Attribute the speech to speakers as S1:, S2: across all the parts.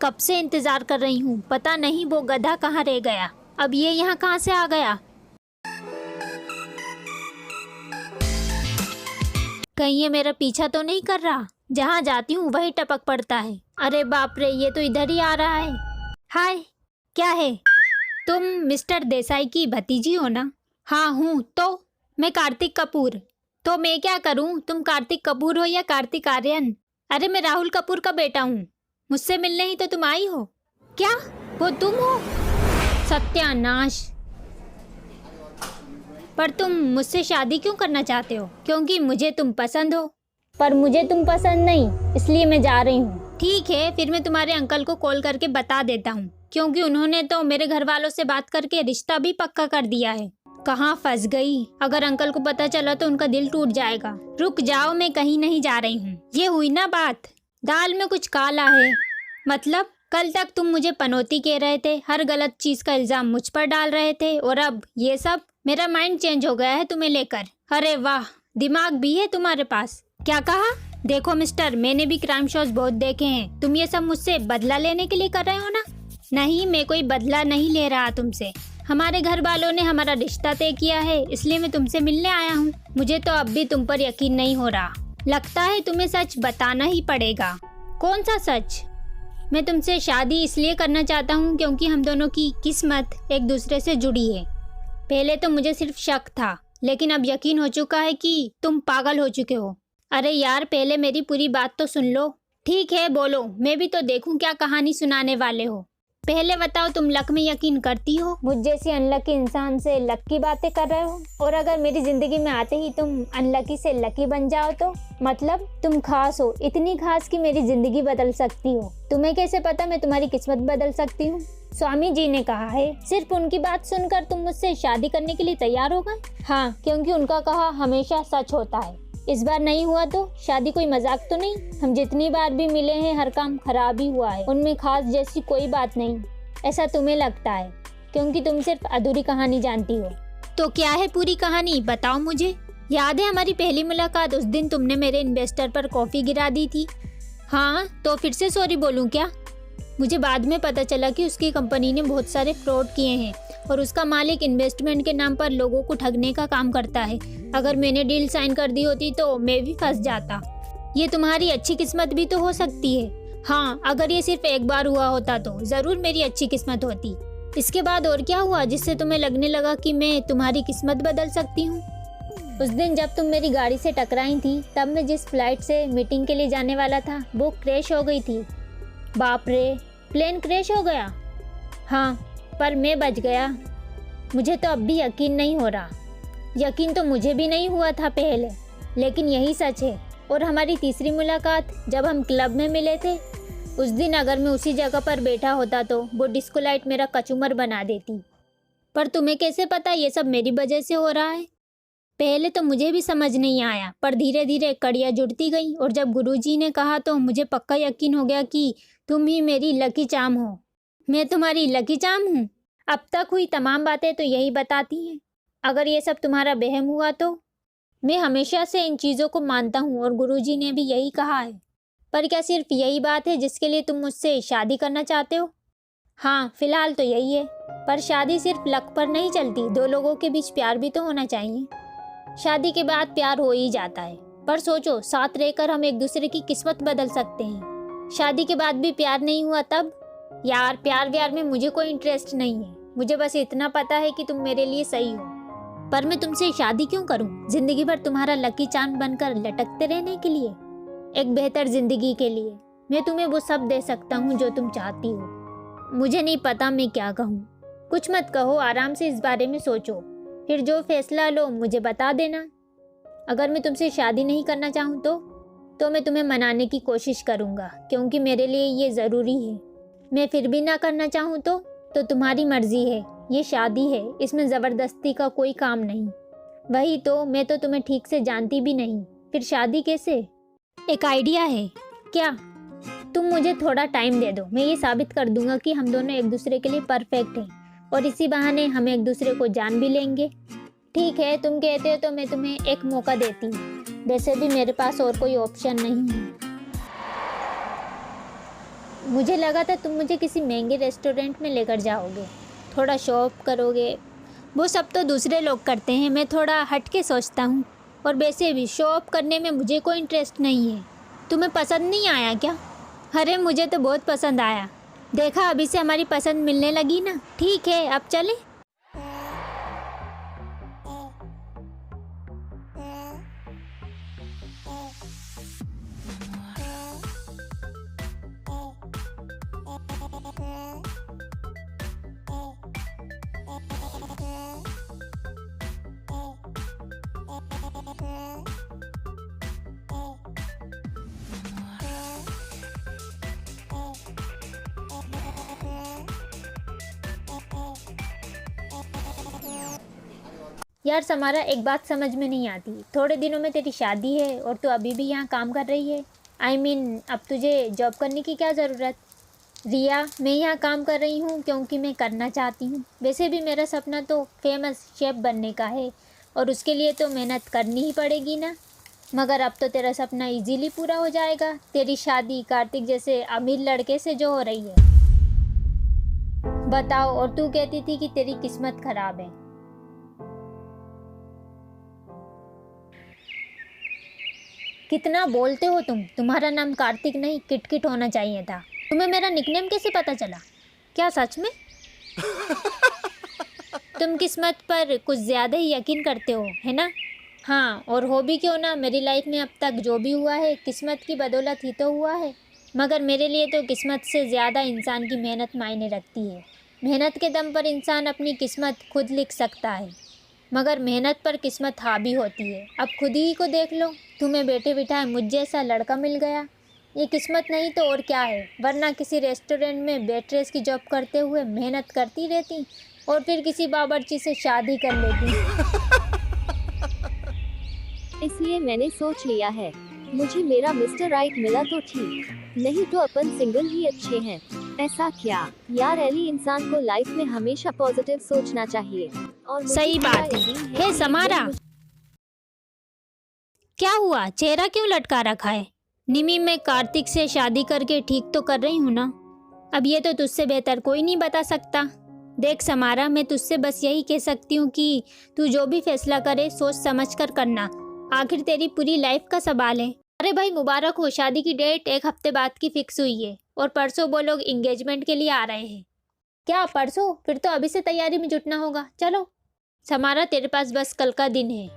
S1: कब से इंतजार कर रही हूँ, पता नहीं वो गधा कहाँ रह गया। अब ये यहाँ कहाँ से आ गया? कहीं ये मेरा पीछा तो नहीं कर रहा? जहाँ जाती हूँ वही टपक पड़ता है। अरे बाप रे, ये तो इधर ही आ रहा है। हाय, क्या है? तुम मिस्टर देसाई की भतीजी हो ना? हाँ हूँ। तो मैं कार्तिक कपूर। तो मैं क्या करूँ? तुम कार्तिक कपूर हो या कार्तिक आर्यन? अरे मैं राहुल कपूर का बेटा हूँ। मुझसे मिलने ही तो तुम आई हो। क्या वो तुम हो? सत्यानाश। पर तुम मुझसे शादी क्यों करना चाहते हो? क्योंकि मुझे तुम पसंद हो। पर मुझे तुम पसंद नहीं, इसलिए मैं जा रही हूँ। ठीक है, फिर मैं तुम्हारे अंकल को कॉल करके बता देता हूँ, क्योंकि उन्होंने तो मेरे घर वालों से बात करके रिश्ता भी पक्का कर दिया है। कहाँ फंस गई? अगर अंकल को पता चला तो उनका दिल टूट जाएगा। रुक जाओ, मैं कहीं नहीं जा रही हूँ। ये हुई ना बात। दाल में कुछ काला है। मतलब कल तक तुम मुझे पनौती कह रहे थे, हर गलत चीज का इल्जाम मुझ पर डाल रहे थे, और अब ये सब? मेरा माइंड चेंज हो गया है तुम्हें लेकर। अरे वाह, दिमाग भी है तुम्हारे पास। क्या कहा? देखो मिस्टर, मैंने भी क्राइम शोज बहुत देखे हैं। तुम ये सब मुझसे बदला लेने के लिए कर रहे हो ना? नहीं, मैं कोई बदला नहीं ले रहा तुमसे। हमारे घर वालों ने हमारा रिश्ता तय किया है, इसलिए मैं तुमसे मिलने आया हूँ। मुझे तो अब भी तुम पर यकीन नहीं हो रहा। लगता है तुम्हें सच बताना ही पड़ेगा। कौन सा सच? मैं तुमसे शादी इसलिए करना चाहता हूँ क्योंकि हम दोनों की किस्मत एक दूसरे से जुड़ी है। पहले तो मुझे सिर्फ शक था, लेकिन अब यकीन हो चुका है कि तुम पागल हो चुके हो। अरे यार, पहले मेरी पूरी बात तो सुन लो। ठीक है, बोलो, मैं भी तो देखूं क्या कहानी सुनाने वाले हो। पहले बताओ, तुम लक में यकीन करती हो? मुझ जैसी अनलकी इंसान से लक की बातें कर रहे हो? और अगर मेरी जिंदगी में आते ही तुम अनलकी से लकी बन जाओ तो? मतलब तुम खास हो, इतनी खास कि मेरी जिंदगी बदल सकती हो। तुम्हें कैसे पता मैं तुम्हारी किस्मत बदल सकती हूँ? स्वामी जी ने कहा है। सिर्फ उनकी बात सुनकर तुम मुझसे शादी करने के लिए तैयार हो गए? हाँ, क्योंकि उनका कहा हमेशा सच होता है। इस बार नहीं हुआ तो? शादी कोई मजाक तो नहीं? हम जितनी बार भी मिले हैं हर काम खराब ही हुआ है। उनमें खास जैसी कोई बात नहीं। ऐसा तुम्हें लगता है, क्योंकि तुम सिर्फ अधूरी कहानी जानती हो। तो क्या है पूरी कहानी, बताओ मुझे। याद है हमारी पहली मुलाकात? उस दिन तुमने मेरे इन्वेस्टर पर कॉफी गिरा दी थी। हाँ, तो फिर से सॉरी बोलूं क्या? मुझे बाद में पता चला कि उसकी कंपनी ने बहुत सारे फ्रॉड किए हैं और उसका मालिक इन्वेस्टमेंट के नाम पर लोगों को ठगने का काम करता है। अगर मैंने डील साइन कर दी होती तो मैं भी फंस जाता। ये तुम्हारी अच्छी किस्मत भी तो हो सकती है। हाँ, अगर ये सिर्फ एक बार हुआ होता तो जरूर मेरी अच्छी किस्मत होती। इसके बाद और क्या हुआ जिससे तुम्हें लगने लगा कि मैं तुम्हारी किस्मत बदल सकती हूँ? उस दिन जब तुम मेरी गाड़ी से टकराई थी, तब मैं जिस फ्लाइट से मीटिंग के लिए जाने वाला था वो क्रैश हो गई थी। बाप रे, प्लेन क्रैश हो गया? हाँ, पर मैं बच गया। मुझे तो अब भी यकीन नहीं हो रहा। यकीन तो मुझे भी नहीं हुआ था पहले, लेकिन यही सच है। और हमारी तीसरी मुलाकात जब हम क्लब में मिले थे, उस दिन अगर मैं उसी जगह पर बैठा होता तो वो डिस्को लाइट मेरा कचूमर बना देती। पर तुम्हें कैसे पता ये सब मेरी वजह से हो रहा है? पहले तो मुझे भी समझ नहीं आया, पर धीरे धीरे कड़ियाँ जुड़ती गई और जब गुरुजी ने कहा तो मुझे पक्का यकीन हो गया कि तुम ही मेरी लकी चार्म हो। मैं तुम्हारी लकी चार्म हूँ? अब तक हुई तमाम बातें तो यही बताती हैं। अगर ये सब तुम्हारा वहम हुआ तो? मैं हमेशा से इन चीज़ों को मानता हूँ और गुरुजी ने भी यही कहा है। पर क्या सिर्फ यही बात है जिसके लिए तुम मुझसे शादी करना चाहते हो? हाँ, फिलहाल तो यही है। पर शादी सिर्फ लक पर नहीं चलती, दो लोगों के बीच प्यार भी तो होना चाहिए। शादी के बाद प्यार हो ही जाता है, पर सोचो, साथ रहकर हम एक दूसरे की किस्मत बदल सकते हैं। शादी के बाद भी प्यार नहीं हुआ तब? यार, प्यार व्यार में मुझे कोई इंटरेस्ट नहीं है। मुझे बस इतना पता है कि तुम मेरे लिए सही हो। पर मैं तुमसे शादी क्यों करूं? जिंदगी भर तुम्हारा लकी चार्म बनकर लटकते रहने के लिए? एक बेहतर जिंदगी के लिए मैं तुम्हें वो सब दे सकता हूँ जो तुम चाहती हो। मुझे नहीं पता मैं क्या कहूँ। कुछ मत कहो, आराम से इस बारे में सोचो, फिर जो फैसला लो मुझे बता देना। अगर मैं तुमसे शादी नहीं करना चाहूँ तो मैं तुम्हें मनाने की कोशिश करूँगा, क्योंकि मेरे लिए ये ज़रूरी है। मैं फिर भी ना करना चाहूँ तो तुम्हारी मर्जी है। ये शादी है, इसमें ज़बरदस्ती का कोई काम नहीं। वही तो, मैं तो तुम्हें ठीक से जानती भी नहीं, फिर शादी कैसे? एक आइडिया है। क्या? तुम मुझे थोड़ा टाइम दे दो, मैं ये साबित कर दूंगा कि हम दोनों एक दूसरे के लिए परफेक्ट हैं, और इसी बहाने हम एक दूसरे को जान भी लेंगे। ठीक है, तुम कहते हो तो मैं तुम्हें एक मौका देती हूँ। वैसे भी मेरे पास और कोई ऑप्शन नहीं है। मुझे लगा था तुम मुझे किसी महंगे रेस्टोरेंट में लेकर जाओगे, थोड़ा शॉप करोगे। वो सब तो दूसरे लोग करते हैं, मैं थोड़ा हट के सोचता हूँ। और वैसे भी शॉप करने में मुझे कोई इंटरेस्ट नहीं है। तुम्हें पसंद नहीं आया क्या? अरे मुझे तो बहुत पसंद आया। देखा, अभी से हमारी पसंद मिलने लगी ना। ठीक है, अब चलें? यार समारा, एक बात समझ में नहीं आती। थोड़े दिनों में तेरी शादी है और तू अभी भी यहाँ काम कर रही है। अब तुझे जॉब करने की क्या ज़रूरत? रिया, मैं यहाँ काम कर रही हूँ क्योंकि मैं करना चाहती हूँ। वैसे भी मेरा सपना तो फेमस शेफ़ बनने का है और उसके लिए तो मेहनत करनी ही पड़ेगी ना। मगर अब तो तेरा सपना इजीली पूरा हो जाएगा। तेरी शादी कार्तिक जैसे अमीर लड़के से जो हो रही है। बताओ, और तू कहती थी कि तेरी किस्मत खराब है। कितना बोलते हो तुम? तुम्हारा नाम कार्तिक नहीं किटकिट होना चाहिए था। तुम्हें मेरा निकनेम कैसे पता चला? क्या सच में? तुम किस्मत पर कुछ ज़्यादा ही यकीन करते हो, है ना? हाँ, और हो भी क्यों ना। मेरी लाइफ में अब तक जो भी हुआ है किस्मत की बदौलत ही तो हुआ है। मगर मेरे लिए तो किस्मत से ज़्यादा इंसान की मेहनत मायने रखती है। मेहनत के दम पर इंसान अपनी किस्मत खुद लिख सकता है, मगर मेहनत पर किस्मत हावी होती है। अब खुद ही को देख लो, तुम्हें बैठे बिठाए मुझ जैसा लड़का मिल गया। ये किस्मत नहीं तो और क्या है? वरना किसी रेस्टोरेंट में वेट्रेस की जॉब करते हुए मेहनत करती रहती और फिर किसी बावर्ची से शादी कर लेती।
S2: इसलिए मैंने सोच लिया है, मुझे मेरा मिस्टर राइट मिला तो ठीक, नहीं तो अपन सिंगल ही अच्छे हैं। ऐसा क्या यार एली, इंसान को लाइफ में हमेशा पॉजिटिव सोचना चाहिए। और
S1: सही बात है। हे समारा, क्या हुआ? चेहरा क्यों लटका रखा है? निमी, मैं कार्तिक से शादी करके ठीक तो कर रही हूँ ना। अब ये तो तुझसे बेहतर कोई नहीं बता सकता। देख समारा, मैं तुझसे बस यही कह सकती हूँ कि तू जो भी फैसला करे सोच समझ कर करना। आखिर तेरी पूरी लाइफ का सवाल है। अरे भाई मुबारक हो, शादी की डेट 1 हफ्ते बाद की फिक्स हुई है और परसों वो लोग एंगेजमेंट के लिए आ रहे हैं। क्या परसों? फिर तो अभी से तैयारी में जुटना होगा। चलो समारा, तेरे पास बस कल का दिन है।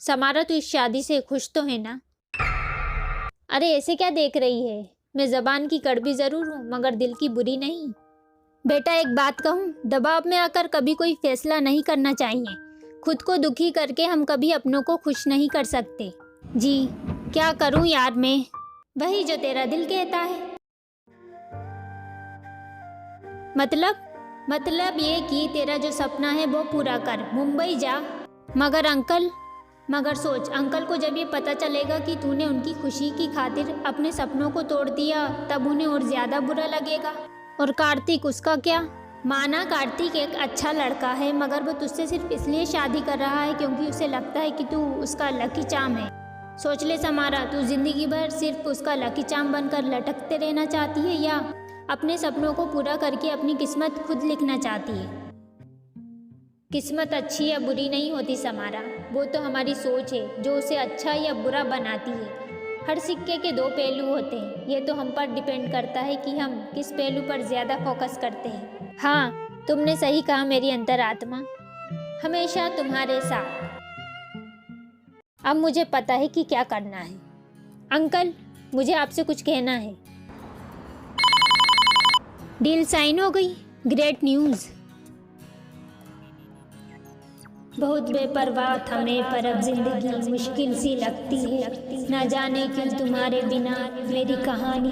S1: समारा, तू इस शादी से खुश तो है ना? अरे ऐसे क्या देख रही है? मैं जबान की कड़वी जरूर हूँ मगर दिल की बुरी नहीं। बेटा एक बात कहूँ, दबाव में आकर कभी कोई फैसला नहीं करना चाहिए। खुद को दुखी करके हम कभी अपनों को खुश नहीं कर सकते। जी क्या करूँ यार मैं? वही जो तेरा दिल कहता है। मतलब ये कि तेरा जो सपना है वो पूरा कर, मुंबई जा। मगर सोच, अंकल को जब ये पता चलेगा कि तूने उनकी खुशी की खातिर अपने सपनों को तोड़ दिया, तब उन्हें और ज़्यादा बुरा लगेगा। और कार्तिक, उसका क्या? माना कार्तिक एक अच्छा लड़का है, मगर वो तुझसे सिर्फ इसलिए शादी कर रहा है क्योंकि उसे लगता है कि तू उसका लकी चार्म है। सोच ले समारा, तू जिंदगी भर सिर्फ उसका लकी चार्म बनकर लटकते रहना चाहती है या अपने सपनों को पूरा करके अपनी किस्मत खुद लिखना चाहती है? किस्मत अच्छी या बुरी नहीं होती समारा, वो तो हमारी सोच है जो उसे अच्छा या बुरा बनाती है। हर सिक्के के 2 पहलू होते हैं। ये तो हम पर डिपेंड करता है कि हम किस पहलू पर ज़्यादा फोकस करते हैं। हाँ, तुमने सही कहा मेरी अंतरात्मा, हमेशा तुम्हारे साथ। अब मुझे पता है कि क्या करना है। अंकल, मुझे आपसे कुछ कहना है। डील साइन हो गई, ग्रेट न्यूज़। बहुत बेपरवाह था मैं, पर अब जिंदगी मुश्किल सी लगती है। ना जाने क्यों तुम्हारे बिना मेरी कहानी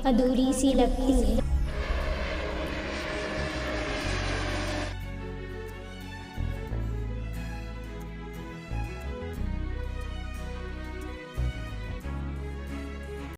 S1: अधूरी सी लगती है।